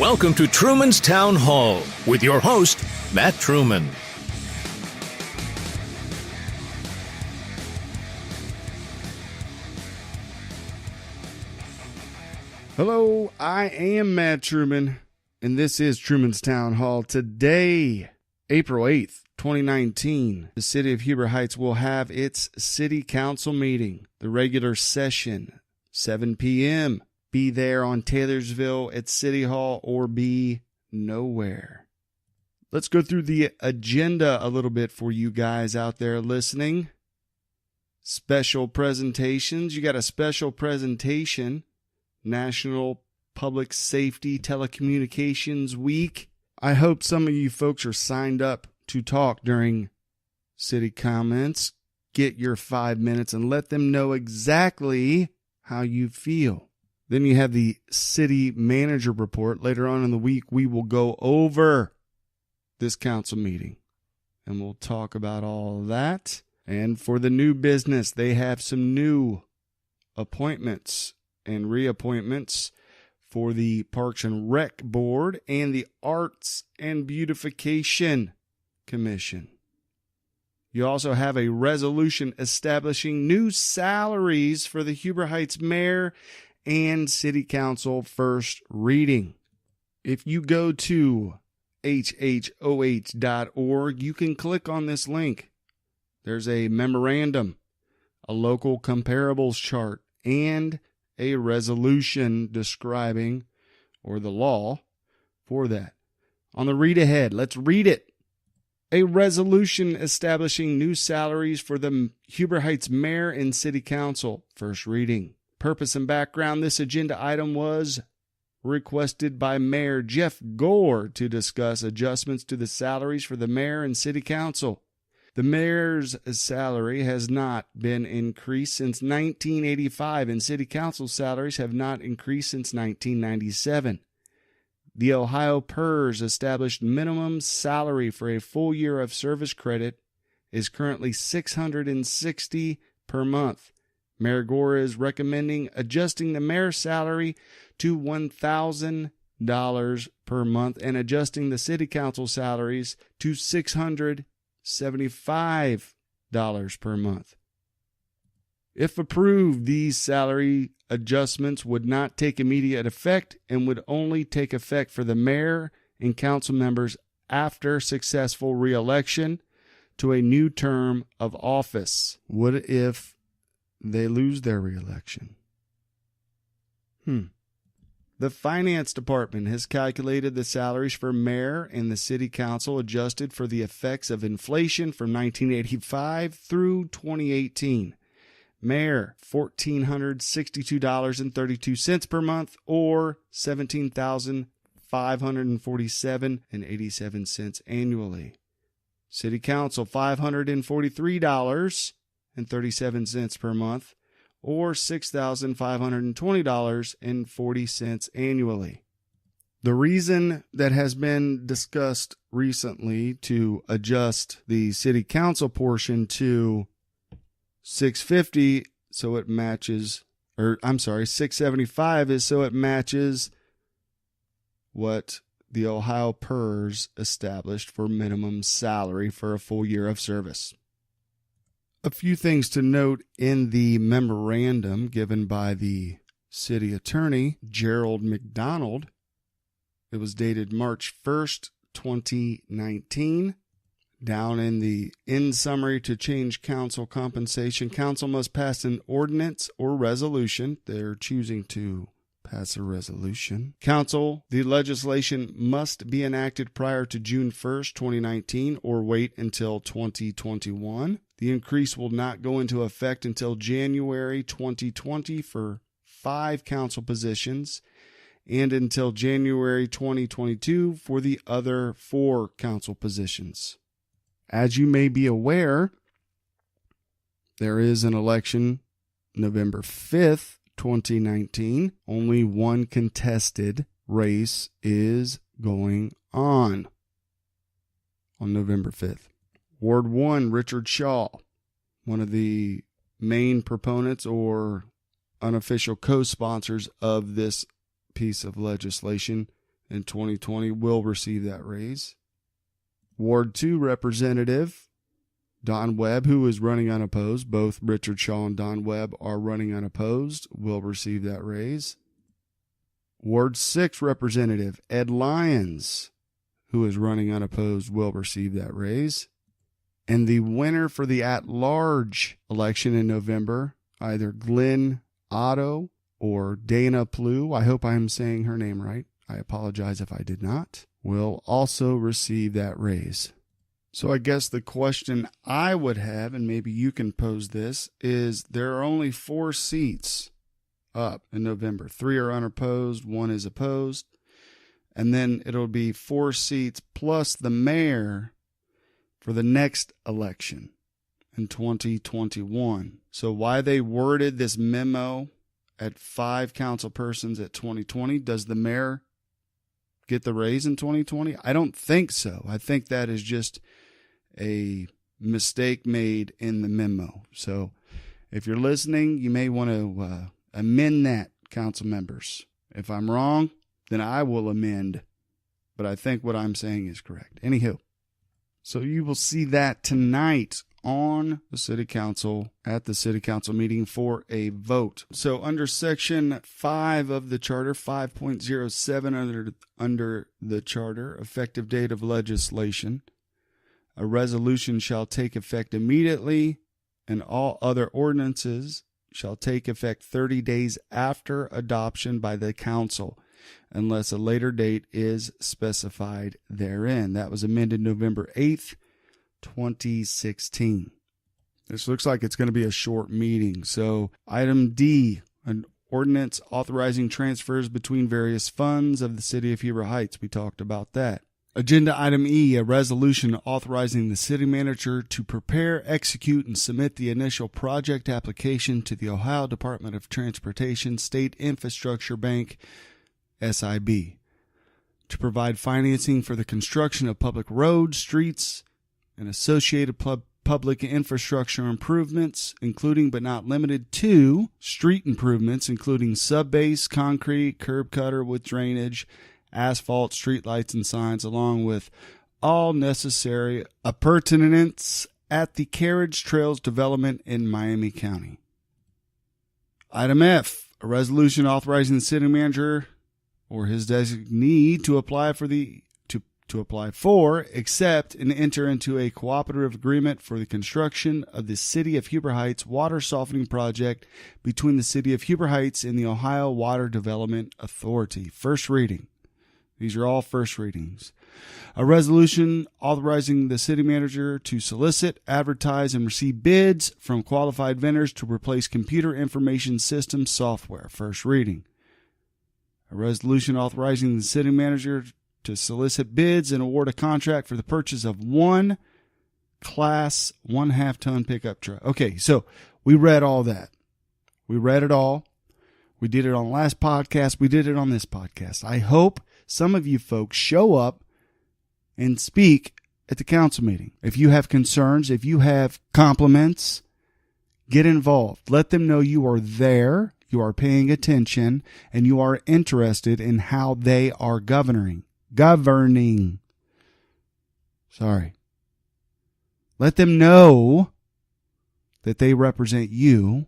Welcome to Truman's Town Hall with your host, Matt Truman. Hello, I am Matt Truman, and this is Truman's Town Hall. Today, April 8th, 2019, the city of Huber Heights will have its city council meeting, the regular session, 7 p.m. Be there on Taylorsville at City Hall or be nowhere. Let's go through the agenda a little bit for you guys out there listening. Special presentations. You got a special presentation, National Public Safety Telecommunications Week. I hope some of you folks are signed up to talk during city comments. Get your 5 minutes and let them know exactly how you feel. Then you have the city manager report. Later on in the week, we will go over this council meeting and we'll talk about all of that. And for the new business, they have some new appointments and reappointments for the Parks and Rec Board and the Arts and Beautification Commission. You also have a resolution establishing new salaries for the Huber Heights mayor and city council first reading. If you go to hhoh.org, you can click on this link. There's a memorandum, a local comparables chart, and a resolution describing, or the law for that. On the read ahead, let's read it. A resolution establishing new salaries for the Huber Heights mayor and city council, first reading. Purpose and background. This agenda item was requested by Mayor Jeff Gore to discuss adjustments to the salaries for the mayor and city council. The mayor's salary has not been increased since 1985, and city council salaries have not increased since 1997. The Ohio PERS established minimum salary for a full year of service credit is currently $660 per month. Mayor Gore is recommending adjusting the mayor's salary to $1,000 per month and adjusting the city council salaries to $675 per month. If approved, these salary adjustments would not take immediate effect and would only take effect for the mayor and council members after successful re-election to a new term of office. What if they lose their re-election? The finance department has calculated the salaries for mayor and the city council adjusted for the effects of inflation from 1985 through 2018. Mayor, $1,462.32 per month, or $17,547.87 annually. City council, $543.37 per month, or $6,520.40 annually. The reason that has been discussed recently to adjust the city council portion to $650 so it matches, $675 is so it matches what the Ohio PERS established for minimum salary for a full year of service. A few things to note in the memorandum given by the city attorney, Gerald McDonald. It was dated March 1st, 2019. Down in the in summary to change council compensation, council must pass an ordinance or resolution. They're choosing to pass a resolution. Council, the legislation must be enacted prior to June 1st, 2019, or wait until 2021. The increase will not go into effect until January 2020 for 5 council positions and until January 2022 for the other 4 council positions. As you may be aware, there is an election November 5th, 2019. Only one contested race is going on November 5th. Ward 1, Richard Shaw, one of the main proponents or unofficial co-sponsors of this piece of legislation, in 2020 will receive that raise. Ward 2 Representative Don Webb, who is running unopposed, both Richard Shaw and Don Webb are running unopposed, will receive that raise. Ward 6 Representative Ed Lyons, who is running unopposed, will receive that raise. And the winner for the at-large election in November, either Glenn Otto or Dana Plew, I hope I'm saying her name right, I apologize if I did not, will also receive that raise. So I guess the question I would have, and maybe you can pose this, is there are only 4 seats up in November. 3 are unopposed, 1 is opposed. And then it'll be 4 seats plus the mayor for the next election in 2021. So why they worded this memo at 5 council persons at 2020, does the mayor get the raise in 2020? I don't think so. I think that is just a mistake made in the memo. So if you're listening, you may want to amend that, council members. If I'm wrong, then I will amend. But I think what I'm saying is correct. Anywho, so you will see that tonight on the city council, at the city council meeting for a vote. So under section 5 of the charter, 5.07 under the charter, effective date of legislation, a resolution shall take effect immediately, and all other ordinances shall take effect 30 days after adoption by the council, unless a later date is specified therein. That was amended November 8th, 2016. This looks like it's going to be a short meeting. So item D, an ordinance authorizing transfers between various funds of the city of Heber Heights. We talked about that. Agenda item E, a resolution authorizing the city manager to prepare, execute, and submit the initial project application to the Ohio Department of Transportation State Infrastructure Bank, SIB, to provide financing for the construction of public roads, streets, and associated public infrastructure improvements, including but not limited to street improvements, including subbase, concrete, curb cutter with drainage, asphalt, streetlights, and signs, along with all necessary appurtenances at the carriage trails development in Miami County. Item F, a resolution authorizing the city manager or his designee to apply for, accept, and enter into a cooperative agreement for the construction of the City of Heber Heights water softening project between the City of Heber Heights and the Ohio Water Development Authority. First reading. These are all first readings. A resolution authorizing the city manager to solicit, advertise, and receive bids from qualified vendors to replace computer information system software. First reading. A resolution authorizing the city manager to solicit bids and award a contract for the purchase of one Class 1/2 ton pickup truck. Okay, so we read all that. We read it all. We did it on the last podcast. We did it on this podcast. I hope some of you folks show up and speak at the council meeting. If you have concerns, if you have compliments, get involved. Let them know you are there, you are paying attention, and you are interested in how they are governing. Sorry. Let them know that they represent you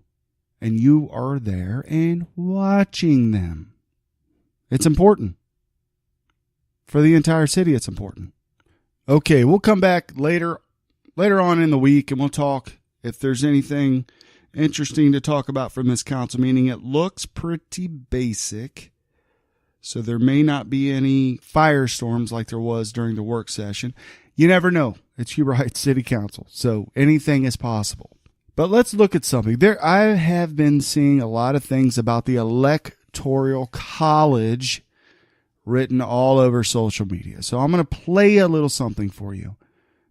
and you are there and watching them. It's important. For the entire city, it's important. Okay, we'll come back later on in the week and we'll talk if there's anything interesting to talk about from this council meeting. It looks pretty basic, so there may not be any firestorms like there was during the work session. You never know. It's Heber Heights City Council, so anything is possible. But let's look at something. I have been seeing a lot of things about the Electoral Collage written all over social media. So I'm going to play a little something for you.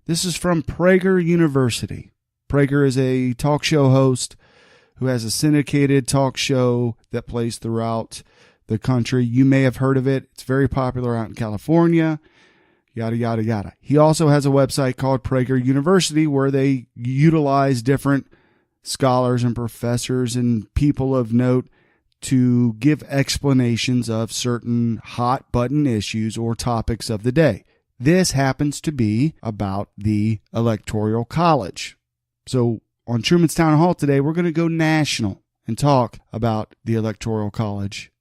This is from Prager University. Prager is a talk show host who has a syndicated talk show that plays throughout the country. You may have heard of it. It's very popular out in California, yada, yada, yada. He also has a website called Prager University where they utilize different scholars and professors and people of note to give explanations of certain hot button issues or topics of the day. This happens to be about the Electoral College. So on Truman's Town Hall today, we're going to go national and talk about the Electoral College.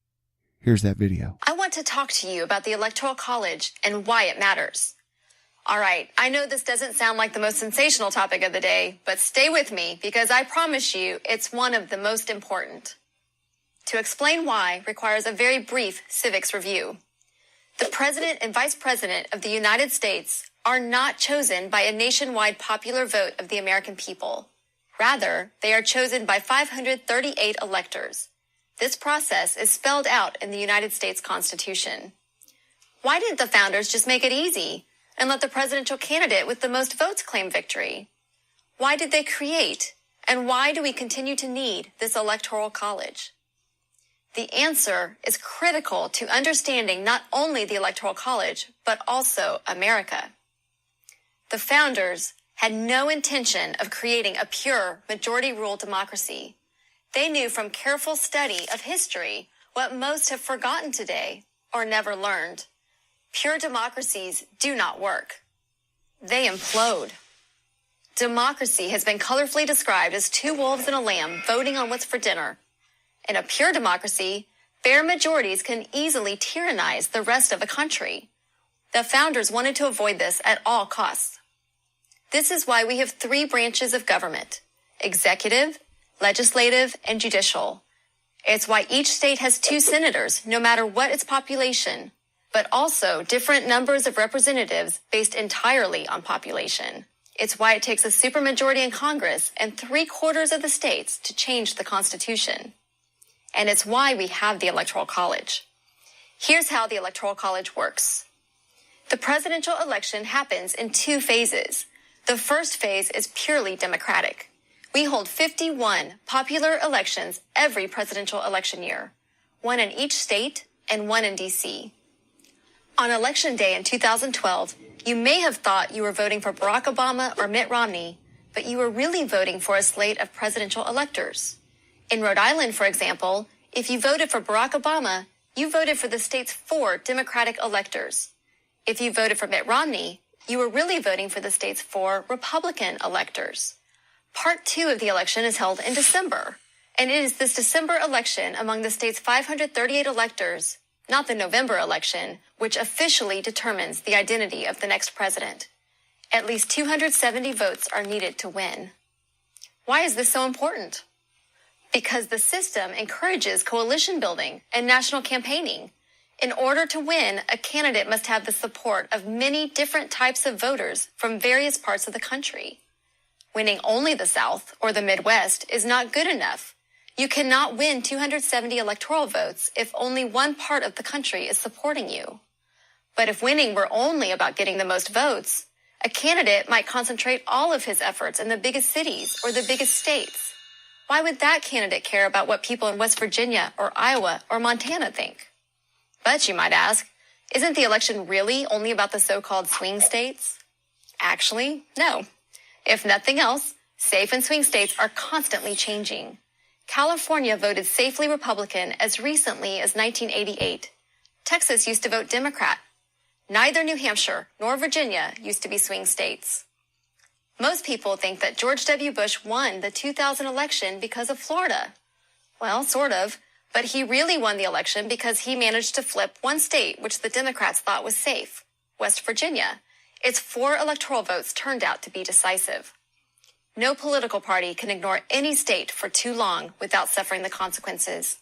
Here's that video. I want to talk to you about the Electoral College and why it matters. All right, I know this doesn't sound like the most sensational topic of the day, but stay with me because I promise you it's one of the most important. To explain why requires a very brief civics review. The President and Vice President of the United States are not chosen by a nationwide popular vote of the American people. Rather, they are chosen by 538 electors. This process is spelled out in the United States Constitution. Why didn't the founders just make it easy and let the presidential candidate with the most votes claim victory? Why did they create, and why do we continue to need this Electoral College? The answer is critical to understanding not only the Electoral College, but also America. The founders had no intention of creating a pure majority rule democracy. They knew from careful study of history what most have forgotten today or never learned. Pure democracies do not work. They implode. Democracy has been colorfully described as two wolves and a lamb voting on what's for dinner. In a pure democracy, bare majorities can easily tyrannize the rest of the country. The founders wanted to avoid this at all costs. This is why we have three branches of government: executive, legislative, and judicial. It's why each state has 2 senators, no matter what its population, but also different numbers of representatives based entirely on population. It's why it takes a supermajority in Congress and 3/4 of the states to change the Constitution. And it's why we have the Electoral College. Here's how the Electoral College works. The presidential election happens in 2 phases. The first phase is purely democratic. We hold 51 popular elections every presidential election year, 1 in each state and 1 in D.C. On Election Day in 2012, you may have thought you were voting for Barack Obama or Mitt Romney, but you were really voting for a slate of presidential electors. In Rhode Island, for example, if you voted for Barack Obama, you voted for the state's 4 Democratic electors. If you voted for Mitt Romney, you were really voting for the state's 4 Republican electors. Part 2 of the election is held in December, and it is this December election among the state's 538 electors, not the November election, which officially determines the identity of the next president. At least 270 votes are needed to win. Why is this so important? Because the system encourages coalition building and national campaigning. In order to win, a candidate must have the support of many different types of voters from various parts of the country. Winning only the South or the Midwest is not good enough. You cannot win 270 electoral votes if only one part of the country is supporting you. But if winning were only about getting the most votes, a candidate might concentrate all of his efforts in the biggest cities or the biggest states. Why would that candidate care about what people in West Virginia or Iowa or Montana think? But you might ask, isn't the election really only about the so-called swing states? Actually, no. If nothing else, safe and swing states are constantly changing. California voted safely Republican as recently as 1988. Texas used to vote Democrat. Neither New Hampshire nor Virginia used to be swing states. Most people think that George W. Bush won the 2000 election because of Florida. Well, sort of, but he really won the election because he managed to flip one state which the Democrats thought was safe, West Virginia. Its 4 electoral votes turned out to be decisive. No political party can ignore any state for too long without suffering the consequences.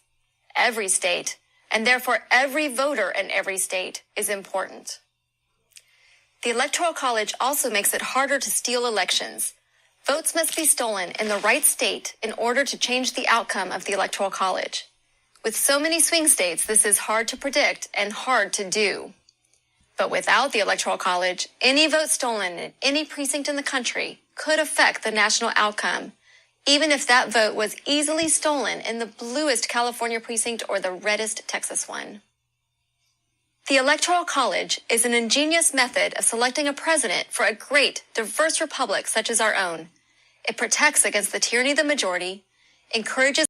Every state, and therefore every voter in every state, is important. The Electoral College also makes it harder to steal elections. Votes must be stolen in the right state in order to change the outcome of the Electoral College. With so many swing states, this is hard to predict and hard to do. But without the Electoral College, any vote stolen in any precinct in the country could affect the national outcome, even if that vote was easily stolen in the bluest California precinct or the reddest Texas one. The Electoral College is an ingenious method of selecting a president for a great, diverse republic such as our own. It protects against the tyranny of the majority, encourages